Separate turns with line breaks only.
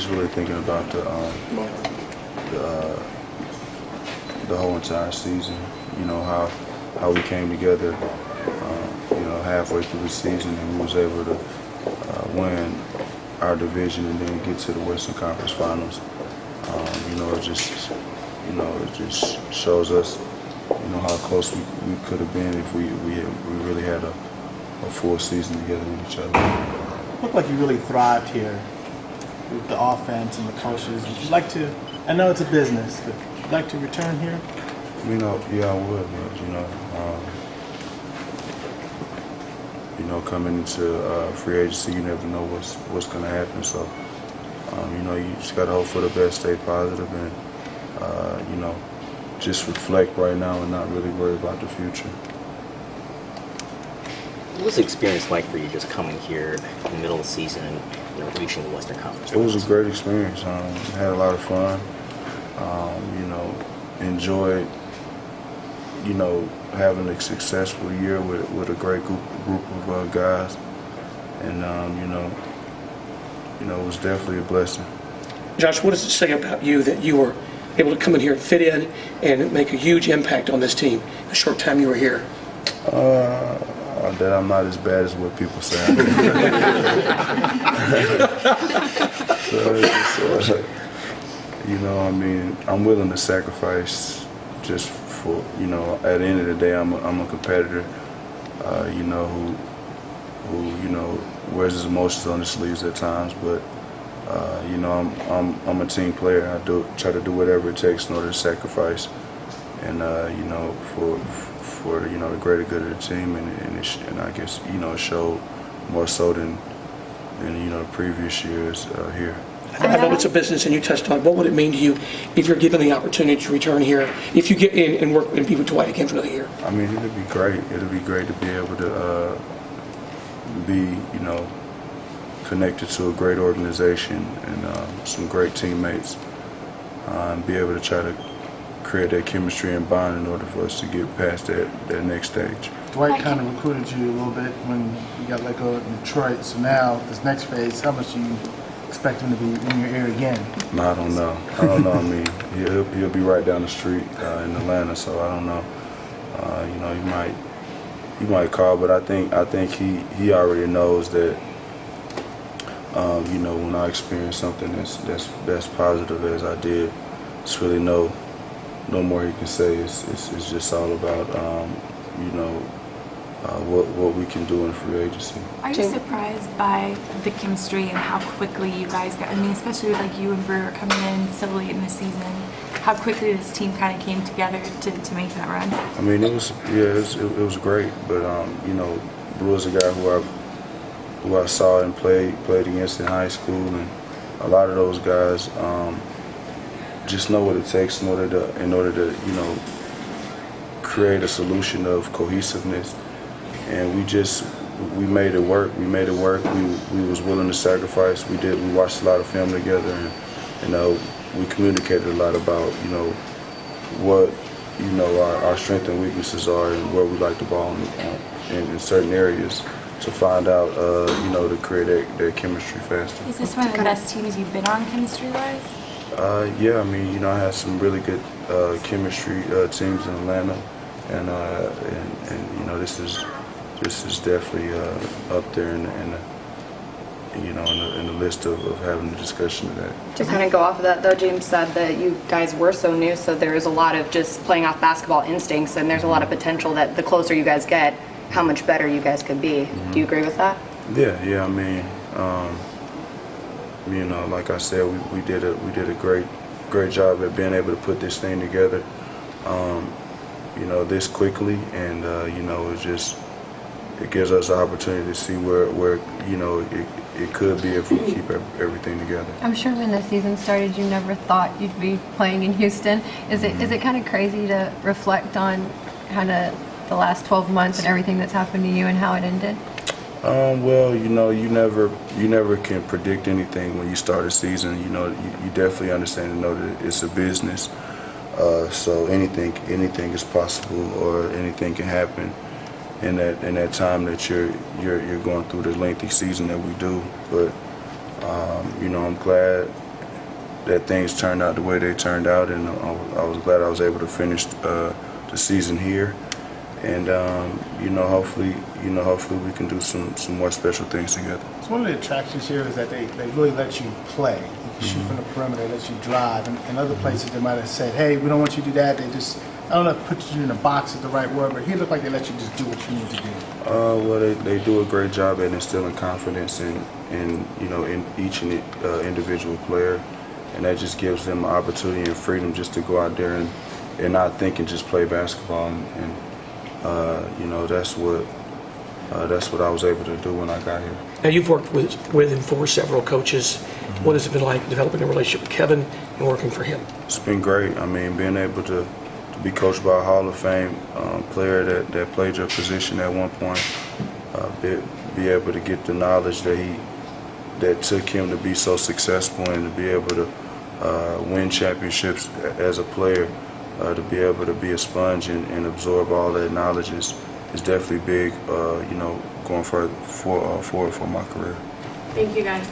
just really thinking about the whole entire season. You know, how we came together. You know, halfway through the season, and we was able to win our division and then get to the Western Conference Finals. You know, it just shows us, you know, how close we could have been if we really had a full season together with each other.
It looked like you really thrived here with the offense and the coaches. Would you like to? I know it's a business, but would you like to return here?
You know, yeah, I would. But, you know, coming into free agency, you never know what's going to happen. So, you know, you just got to hope for the best, stay positive, and you know, just reflect right now and not really worry about the future.
What was the experience like for you just coming here in the middle of the season and, you know, reaching the Western Conference?
It was a great experience. Had a lot of fun. You know, enjoyed, you know, having a successful year with a great group of guys, and you know, it was definitely a blessing.
Josh, what does it say about you that you were able to come in here and fit in and make a huge impact on this team in the short time you were here?
That I'm not as bad as what people say. So, you know, I mean, I'm willing to sacrifice just for, you know, at the end of the day, I'm a competitor, you know, who you know, wears his emotions on his sleeves at times, but you know, I'm a team player. I try to do whatever it takes in order to sacrifice, and you know, for you know, the greater good of the team, and I guess, you know, it showed more so than you know, the previous years here.
I know it's a business, and you touched on it. What would it mean to you if you're given the opportunity to return here, if you get in and work and be with Dwight again for the year?
I mean, it'd be great. It'd be great to be able to be, you know, connected to a great organization and some great teammates, and be able to try to create that chemistry and bond in order for us to get past that next stage.
Dwight kind of recruited you a little bit when you got let go of Detroit. So now, this next phase, how much do you expect him to be in your ear again?
No, I don't know. I mean, he'll be right down the street in Atlanta, so I don't know. You know, he might call, but I think he already knows that. You know, when I experience something that's positive as I did, it's really no more he can say. It's just all about you know, what we can do in free agency.
Are you surprised by the chemistry and how quickly you guys got? I mean, especially with like you and Brewer coming in so late in the season, how quickly this team kind of came together to make that run.
I mean, it was great, but you know, Brewer's a guy who I saw and played against in high school, and a lot of those guys just know what it takes in order to you know, create a solution of cohesiveness, and we made it work. We was willing to sacrifice. We watched a lot of film together, and you know, we communicated a lot about, you know, what, you know, our strengths and weaknesses are, and where we like the ball in certain areas, to find out, you know, to create that chemistry faster.
Is this one of the best teams you've been on chemistry-wise?
Yeah, I mean, you know, I had some really good chemistry teams in Atlanta, and you know, this is definitely up there in the list of having a discussion of that.
To kind of go off of that, though, James said that you guys were so new, so there's a lot of just playing off basketball instincts, and there's a lot of potential that the closer you guys get, how much better you guys could be. Mm-hmm. Do you agree with that?
Yeah. I mean, you know, like I said, we did a great job at being able to put this thing together, you know, this quickly, and you know, it gives us an opportunity to see where you know, it could be if we keep everything together.
I'm sure when the season started, you never thought you'd be playing in Houston. Is it kind of crazy to reflect on kind of the last 12 months and everything that's happened to you and how it ended?
Well, you know, you never can predict anything when you start a season. You know, you definitely understand and know that it's a business. So anything is possible, or anything can happen in that time that you're going through the lengthy season that we do. But you know, I'm glad that things turned out the way they turned out, and I was glad I was able to finish the season here. And hopefully we can do some more special things together.
So one of the attractions here is that they really let you play. You can shoot from the perimeter, they let you drive. And in other places they might have said, hey, we don't want you to do that. They just, I don't know if put you in a box is the right word, but here look like they let you just do what you need to do.
Well, they do a great job at instilling confidence in each individual player, and that just gives them an opportunity and freedom just to go out there and not think and just play basketball. And that's what I was able to do when I got here.
Now, you've worked with and for several coaches. What has it been like developing a relationship with Kevin and working for him?
It's been great. I mean, being able to be coached by a Hall of Fame player that played your position at one point, be able to get the knowledge that took him to be so successful, and to be able to win championships as a player, to be able to be a sponge and absorb all that knowledge is definitely big, going forward for my career.
Thank you guys.